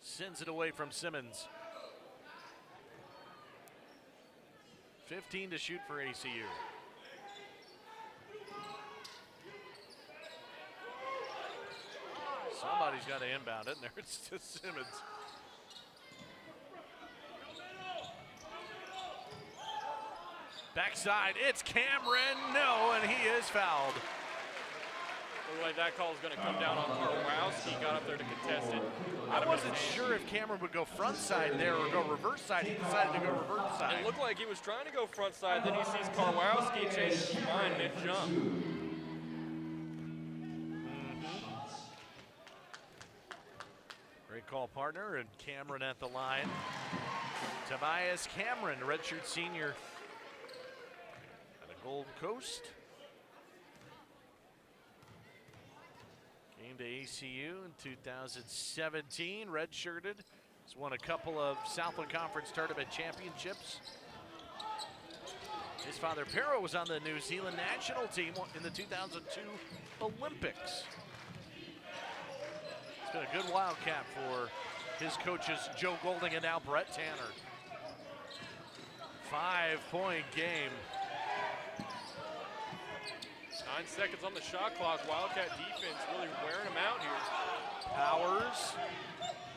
Sends it away from Simmons. 15 to shoot for ACU. Somebody's got to inbound it, and there it's to Simmons. Backside, it's Cameron, no, and he is fouled. Looks like that call is going to come down on Karwowski. Got up there to contest it. I wasn't sure if Cameron would go front side there or go reverse side. He decided to go reverse side. It looked like he was trying to go front side, then he sees Karwowski change his mind mid-jump. Great call, partner, and Cameron at the line. Tobias Cameron, redshirt senior out of Gold Coast. Came to ACU in 2017, redshirted. He's won a couple of Southland Conference Tournament championships. His father, Pero, was on the New Zealand national team in the 2002 Olympics. It's been a good Wildcat for his coaches, Joe Golding and now Brett Tanner. 5-point game. 9 seconds on the shot clock. Wildcat defense really wearing them out here. Powers,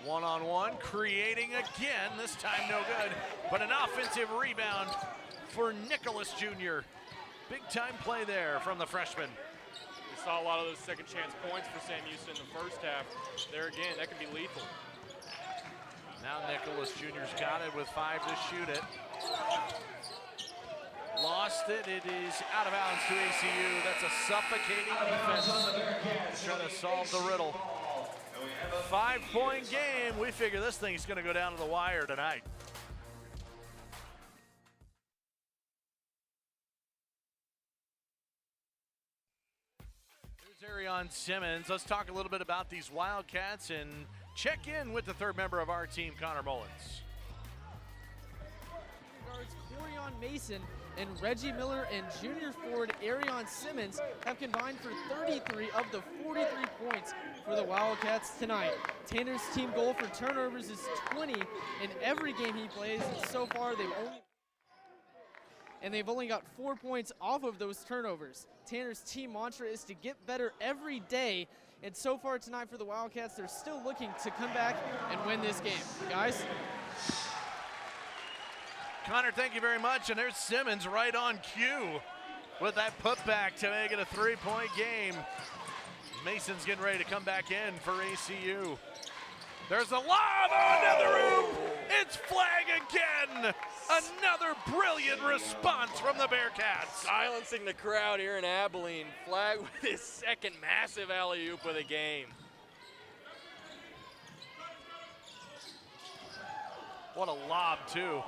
one-on-one, creating again, this time no good, but an offensive rebound for Nicholas Jr. Big time play there from the freshman. We saw a lot of those second chance points for Sam Houston in the first half. There again, that can be lethal. Now Nicholas Jr.'s got it with 5 to shoot it. Lost it, it is out of bounds to ACU. That's a suffocating defense trying to solve the riddle. 5-point game. We figure this thing's gonna go down to the wire tonight. Here's Arion Simmons. Let's talk a little bit about these Wildcats and check in with the third member of our team, Connor Mullins. Guards Corian Mason and Reggie Miller and junior forward Arion Simmons have combined for 33 of the 43 points for the Wildcats tonight. Tanner's team goal for turnovers is 20 in every game he plays, and so far they've only got 4 points off of those turnovers. Tanner's team mantra is to get better every day, and so far tonight for the Wildcats, they're still looking to come back and win this game. Guys? Connor, thank you very much. And there's Simmons right on cue with that putback to make it a 3-point game. Mason's getting ready to come back in for ACU. There's a lob, another hoop. It's flag again. Another brilliant response from the Bearcats. Silencing the crowd here in Abilene. Flag with his second massive alley-oop of the game. What a lob, too.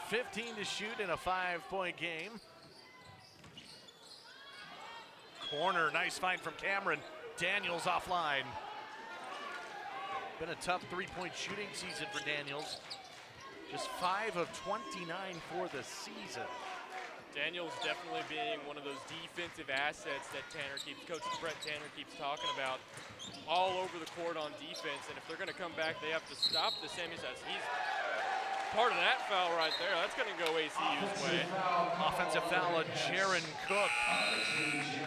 15 to shoot in a 5-point game. Corner, nice find from Cameron. Daniels offline. Been a tough 3-point shooting season for Daniels. Just 5 of 29 for the season. Daniels definitely being one of those defensive assets that Coach Brett Tanner keeps talking about all over the court on defense. And if they're gonna come back, they have to stop the Sammy says. He's part of that foul right there. That's gonna go ACU's way. Offensive foul on Jaron Cook.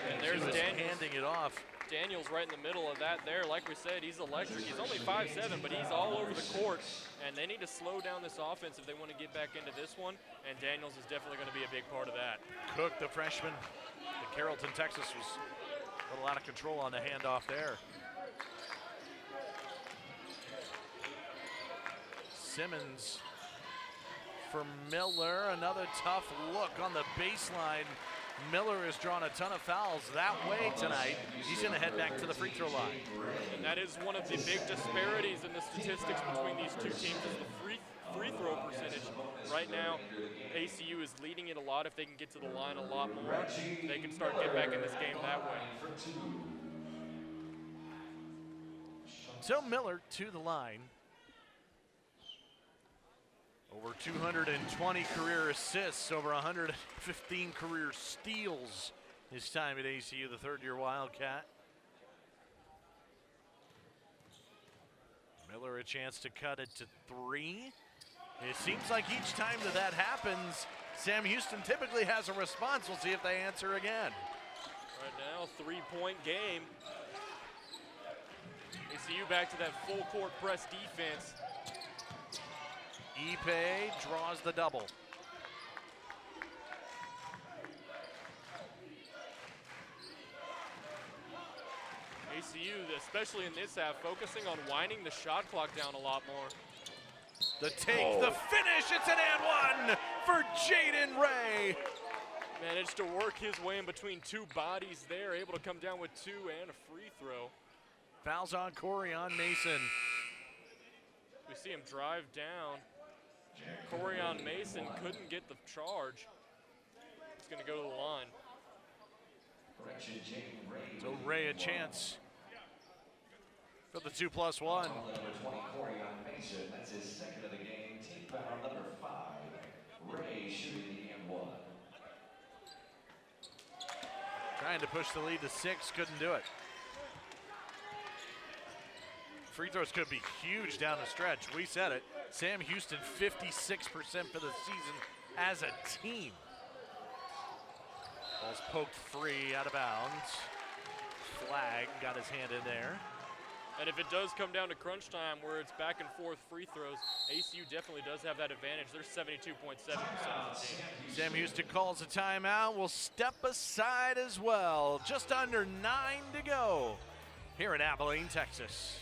And there's Daniels. Handing it off. Daniels right in the middle of that there. Like we said, he's electric. He's only 5'7", but he's all over the court. And they need to slow down this offense if they want to get back into this one. And Daniels is definitely going to be a big part of that. Cook, the freshman in Carrollton, Texas, was a little out of control on the handoff there. Simmons for Miller. Another tough look on the baseline. Miller has drawn a ton of fouls that way tonight. He's going to head back to the free throw line. And that is one of the big disparities in the statistics between these two teams is the free throw percentage. Right now, ACU is leading it a lot. If they can get to the line a lot more, they can start getting back in this game that way. So Miller to the line. Over 220 career assists, over 115 career steals his time at ACU, the third-year Wildcat. Miller a chance to cut it to 3. It seems like each time that happens, Sam Houston typically has a response. We'll see if they answer again. Right now, 3-point game. ACU back to that full court press defense. Ipe draws the double. ACU, especially in this half, focusing on winding the shot clock down a lot more. The take, the finish, it's an and one for Jaden Ray. Managed to work his way in between two bodies there, able to come down with 2 and a free throw. Fouls on Corian Mason. We see him drive down. Corian Mason couldn't get the charge. He's going to go to the line. So Ray a chance for the 2+1. Number 20, Corian Mason. That's his second of the game. Team foul number 5. Ray shooting the and 1. Trying to push the lead to 6, couldn't do it. Free throws could be huge down the stretch. We said it. Sam Houston 56% for the season as a team. poked free, out of bounds. Flag got his hand in there. And if it does come down to crunch time where it's back and forth free throws, ACU definitely does have that advantage. They're 72.7% of the team. Sam Houston calls a timeout. Will step aside as well. Just under 9 to go here in Abilene, Texas.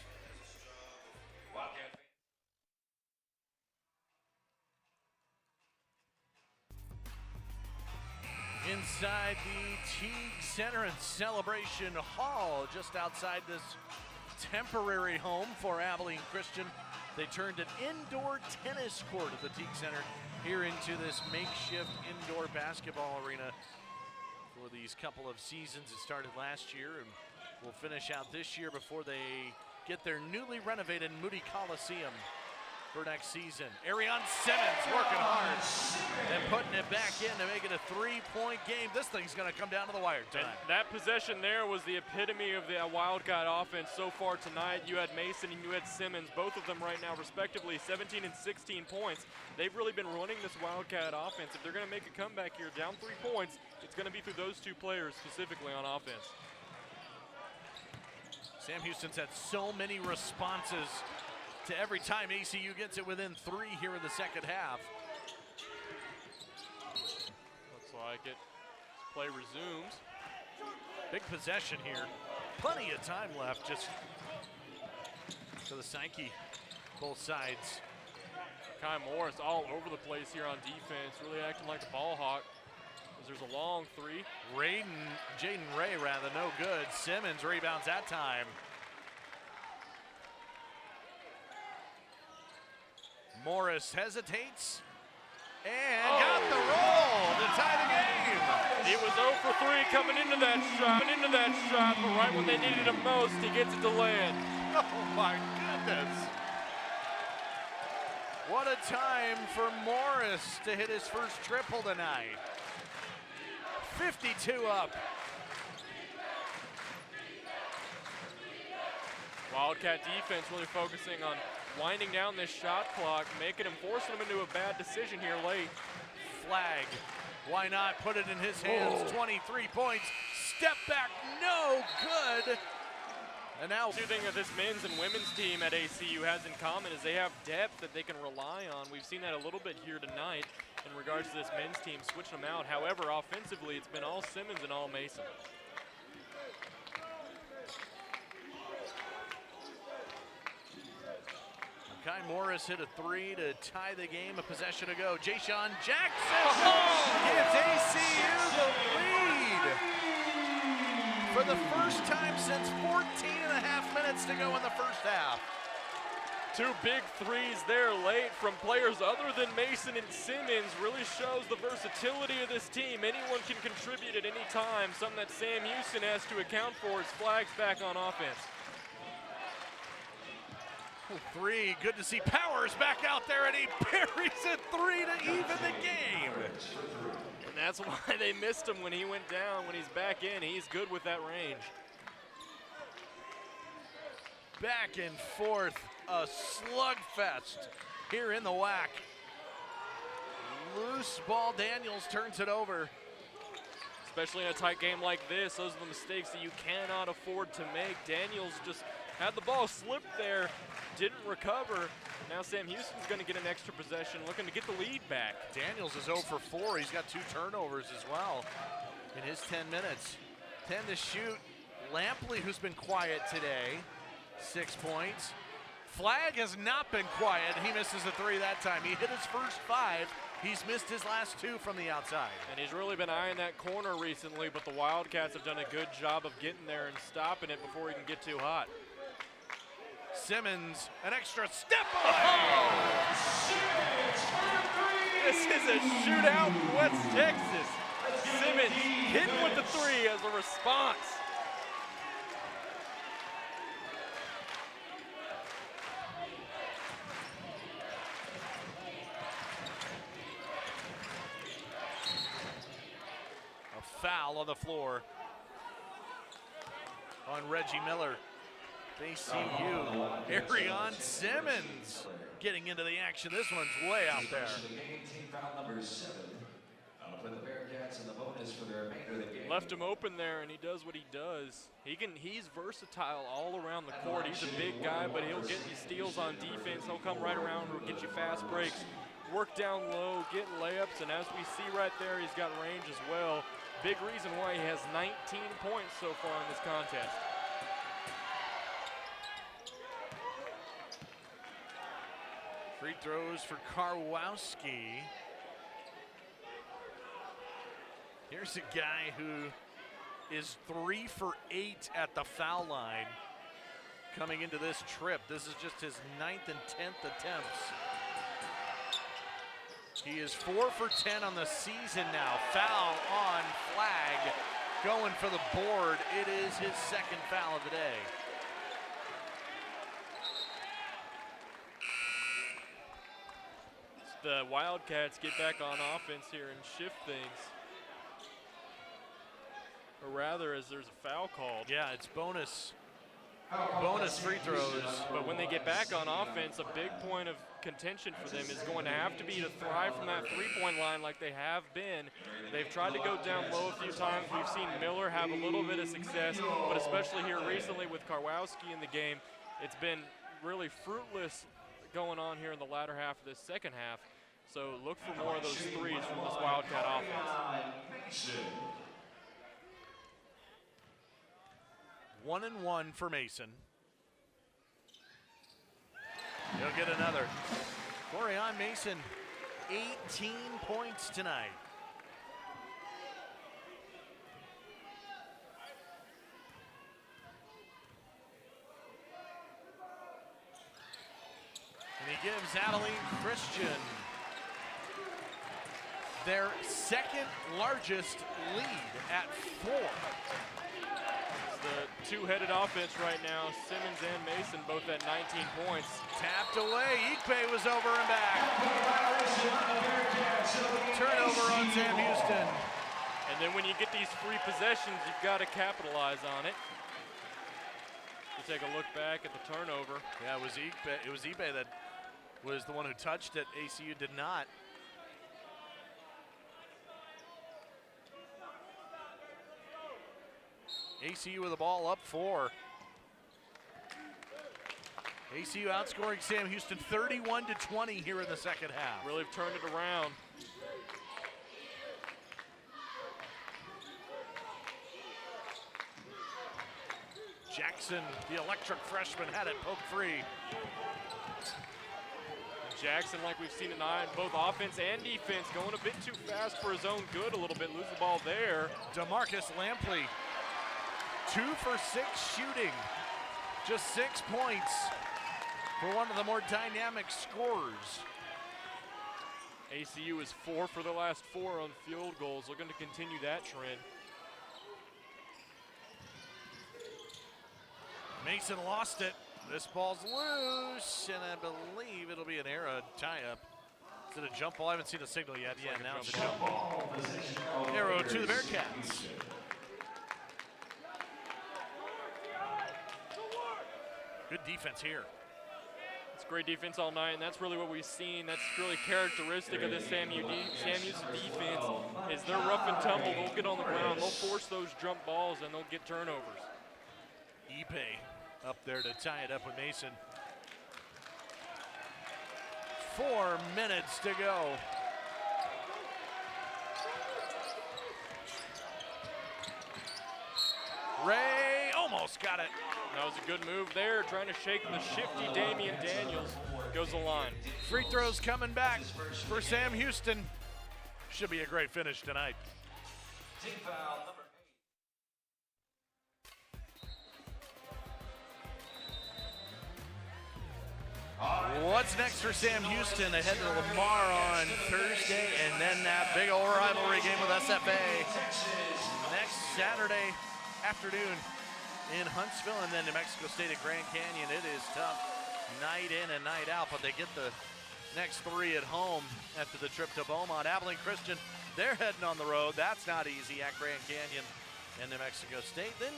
Inside the Teague Center and Celebration Hall, just outside this temporary home for Abilene Christian. They turned an indoor tennis court at the Teague Center here into this makeshift indoor basketball arena for these couple of seasons. It started last year and will finish out this year before they get their newly renovated Moody Coliseum for next season. Arion Simmons working hard and putting it back in to make it a 3-point game. This thing's going to come down to the wire tonight. And that possession there was the epitome of the Wildcat offense so far tonight. You had Mason and you had Simmons, both of them right now respectively 17 and 16 points. They've really been running this Wildcat offense. If they're going to make a comeback here down 3 points, it's going to be through those two players specifically on offense. Sam Houston's had so many responses to every time ACU gets it within 3 here in the second half. Looks like it. Play resumes. Big possession here. Plenty of time left just to the Sankey, both sides. Kai Morris all over the place here on defense, really acting like a ball hawk. There's a long 3. Jaden Ray rather, no good. Simmons rebounds that time. Morris hesitates and got the roll to tie the game. He was 0 for 3 coming into that shot, but right when they needed him most, he gets it to land. Oh my goodness. What a time for Morris to hit his first triple tonight. 52 up. Wildcat defense really focusing on winding down this shot clock, forcing him into a bad decision here late. Flag, why not put it in his hands? 23 points, step back, no good. And now, two things that this men's and women's team at ACU has in common is they have depth that they can rely on. We've seen that a little bit here tonight in regards to this men's team switching them out. However, offensively, it's been all Simmons and all Mason. Kai Morris hit a 3 to tie the game, a possession to go. Jaysean Jackson gives ACU the lead for the first time since 14 and a half minutes to go in the first half. 2 big threes there late from players other than Mason and Simmons really shows the versatility of this team. Anyone can contribute at any time, something that Sam Houston has to account for as Flags back on offense. 3, good to see Powers back out there, and he buries a 3 to even the game. And that's why they missed him when he went down. When he's back in, he's good with that range. Back and forth, a slugfest here in the WAC. Loose ball, Daniels turns it over. Especially in a tight game like this, those are the mistakes that you cannot afford to make. Daniels just had the ball slip there, didn't recover. Now Sam Houston's going to get an extra possession, looking to get the lead back. Daniels is 0 for 4. He's got 2 turnovers as well in his 10 minutes. 10 to shoot. Lampley, who's been quiet today, 6 points. Flag has not been quiet. He misses a 3 that time. He hit his first 5. He's missed his last 2 from the outside. And he's really been eyeing that corner recently, but the Wildcats have done a good job of getting there and stopping it before he can get too hot. Simmons, an extra step away. This is a shootout in West Texas. Simmons hitting with the 3 as a response. A foul on the floor on Reggie Miller. ACU, Arion Simmons getting into the action. This one's way out there. Foul number 7 for the Bearcats in the bonus. offense for the remainder of the game. Left him open there, and he does what he does. He's versatile all around the court. He's a big guy, but he'll get you steals on defense. He'll come right around and get you fast breaks, work down low, get layups, and as we see right there, he's got range as well. Big reason why he has 19 points so far in this contest. Free throws for Karwowski. Here's a guy who is 3 for 8 at the foul line coming into this trip. This is just his 9th and 10th attempts. He is 4 for 10 on the season now. Foul on Flag, going for the board. It is his 2nd foul of the day. The Wildcats get back on offense here and shift things. Or rather, as there's a foul called. Yeah, it's bonus free throws. But when they get back on offense, a big point of contention for them is going to have to be to thrive from that three-point line like they have been. They've tried to go down low a few times. We've seen Miller have a little bit of success, but especially here recently with Karwowski in the game, it's been really fruitless going on here in the latter half of this second half. So look for more of those threes from this Wildcat offense. 1 and 1 for Mason. He'll get another. Corian Mason, 18 points tonight. And he gives Abilene Christian their 2nd largest lead at 4. The two-headed offense right now. Simmons and Mason both at 19 points. Tapped away. Ikpe was over and back. Turnover on Sam Houston. And then when you get these free possessions, you've got to capitalize on it. You take a look back at the turnover. Yeah, it was Ikpe that was the one who touched it. ACU did not. ACU with the ball up 4. ACU outscoring Sam Houston 31-20 here in the second half. Really turned it around. Jackson, the electric freshman, had it poked free. Jackson, like we've seen tonight, both offense and defense, going a bit too fast for his own good a little bit, lose the ball there. DeMarcus Lampley, 2 for 6 shooting, just 6 points for one of the more dynamic scorers. ACU is 4 for the last 4 on field goals. Looking to continue that trend. Mason lost it. This ball's loose, and I believe it'll be an arrow tie-up. Is it a jump ball? I haven't seen the signal yet. Yeah, now it's a jump ball. Arrow to the Bearcats. Good defense here. It's great defense all night, and that's really what we've seen. That's really characteristic of this Sam Houston defense, is they're rough and tumble. They'll get on the ground. They'll force those jump balls, and they'll get turnovers. Ipe up there to tie it up with Mason. 4 minutes to go. Ray almost got it. That was a good move there, trying to shake the shifty Damian Daniels. Goes the line. Free throws coming back for Sam Houston. Should be a great finish tonight. Team foul number 8. What's next for Sam Houston? They head to Lamar on Thursday, and then that big old rivalry game with SFA next Saturday afternoon in Huntsville, and then New Mexico State at Grand Canyon. It is tough night in and night out, but they get the next 3 at home after the trip to Beaumont. Abilene Christian, they're heading on the road. That's not easy at Grand Canyon and New Mexico State. Then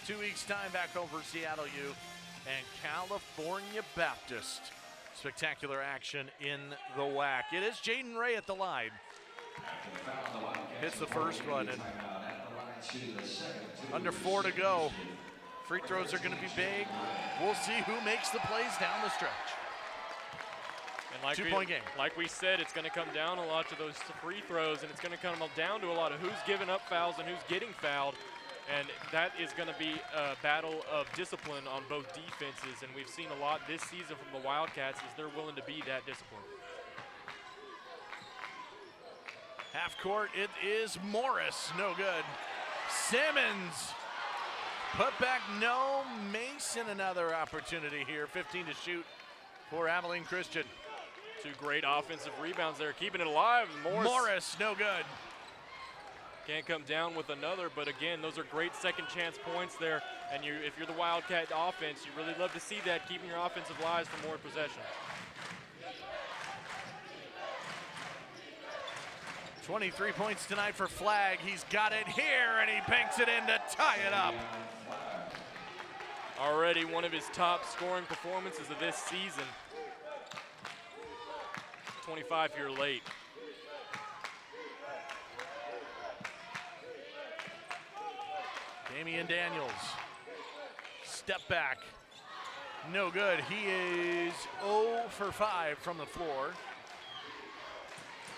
2 weeks' time back home for Seattle U and California Baptist. Spectacular action in the WAC. It is Jaden Ray at the line Hits the first one, and under 4 to go. Free throws are going to be big. We'll see who makes the plays down the stretch. And like 2-point game. Like we said, it's going to come down a lot to those free throws, and it's going to come down to a lot of who's giving up fouls and who's getting fouled. And that is going to be a battle of discipline on both defenses, and we've seen a lot this season from the Wildcats as they're willing to be that disciplined. Half court, it is Morris, no good. Simmons, put back, no. Mason, another opportunity here. 15 to shoot for Abilene Christian. 2 great offensive rebounds there, keeping it alive. Morris, no good. Can't come down with another, but again, those are great second chance points there. And if you're the Wildcat offense, you really love to see that, keeping your offensive lives for more possession. 23 points tonight for Flagg. He's got it here, and he banks it in to tie it up. Already one of his top scoring performances of this season. 25 here late. Damian Daniels, step back, no good. He is 0 for 5 from the floor.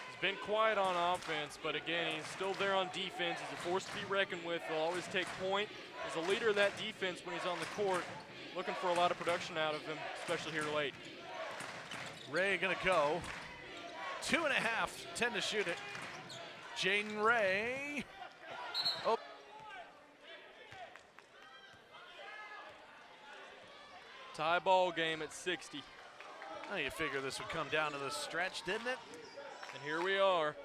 He's been quiet on offense, but again, he's still there on defense. He's a force to be reckoned with. He'll always take point. He's a leader of that defense when he's on the court. Looking for a lot of production out of him, especially here late. Ray gonna go. 2.5, 10 to shoot it. Jaden Ray. Oh. Tie ball game at 60. Well, you figure this would come down to the stretch, didn't it? And here we are.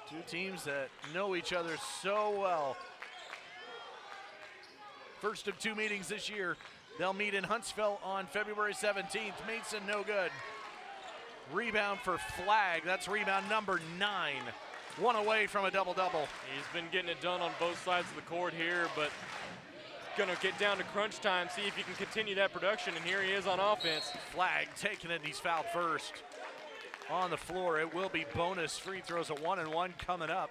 2 teams that know each other so well. First of 2 meetings this year. They'll meet in Huntsville on February 17th. Mason, no good. Rebound for Flagg. That's rebound number 9. 1 away from a double-double. He's been getting it done on both sides of the court here, but gonna get down to crunch time, see if he can continue that production, and here he is on offense. Flagg taking it, and he's fouled first. On the floor, it will be bonus free throws, a 1-and-1 coming up.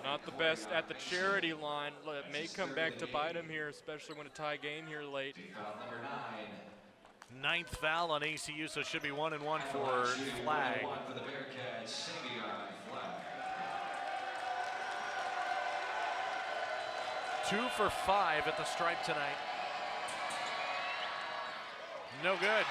Not the best at the charity line. It may come back to bite him here, especially when a tie game here late. 9th foul on ACU, so should be 1-and-1 for Flagg. 2 for 5 at the stripe tonight. No good.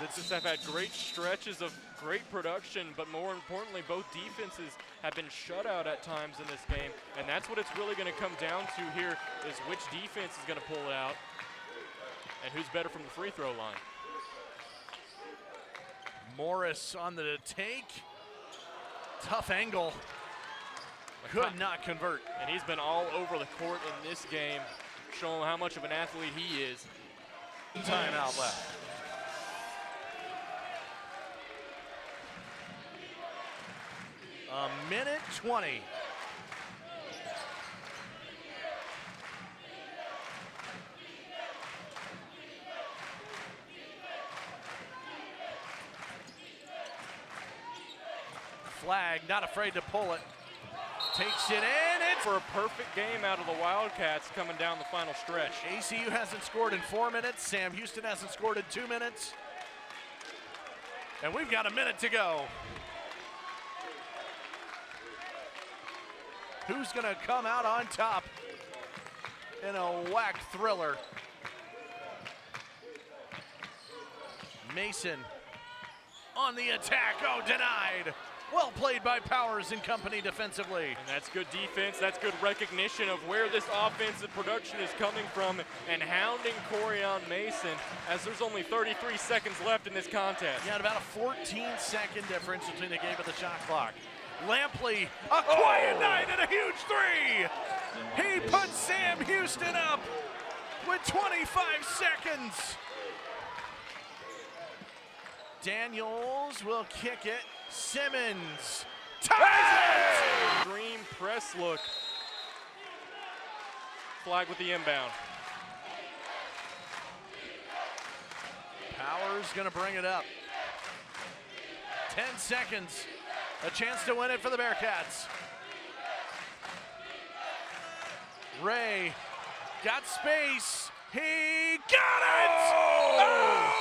This have had great stretches of great production, but more importantly, both defenses have been shut out at times in this game, and that's what it's really going to come down to here, is which defense is going to pull it out and who's better from the free throw line. Morris on the take. Tough angle. Could not convert. And he's been all over the court in this game, showing how much of an athlete he is. Timeout left. A minute 20. Flagg not afraid to pull it. Takes it in. It's for a perfect game out of the Wildcats coming down the final stretch. ACU hasn't scored in 4 minutes. Sam Houston hasn't scored in 2 minutes. And we've got a minute to go. Who's going to come out on top in a whack thriller? Mason on the attack. Oh, denied. Well played by Powers and company defensively. And that's good defense. That's good recognition of where this offensive production is coming from and hounding Corian Mason as there's only 33 seconds left in this contest. Yeah, about a 14-second difference between the game and the shot clock. Lampley, a quiet night and a huge 3. He puts Sam Houston up with 25 seconds. Daniels will kick it. Simmons ties it! Dream press look. Flagg with the inbound. Powers gonna bring it up. 10 seconds. A chance to win it for the Bearcats. Ray got space. He got it! Oh!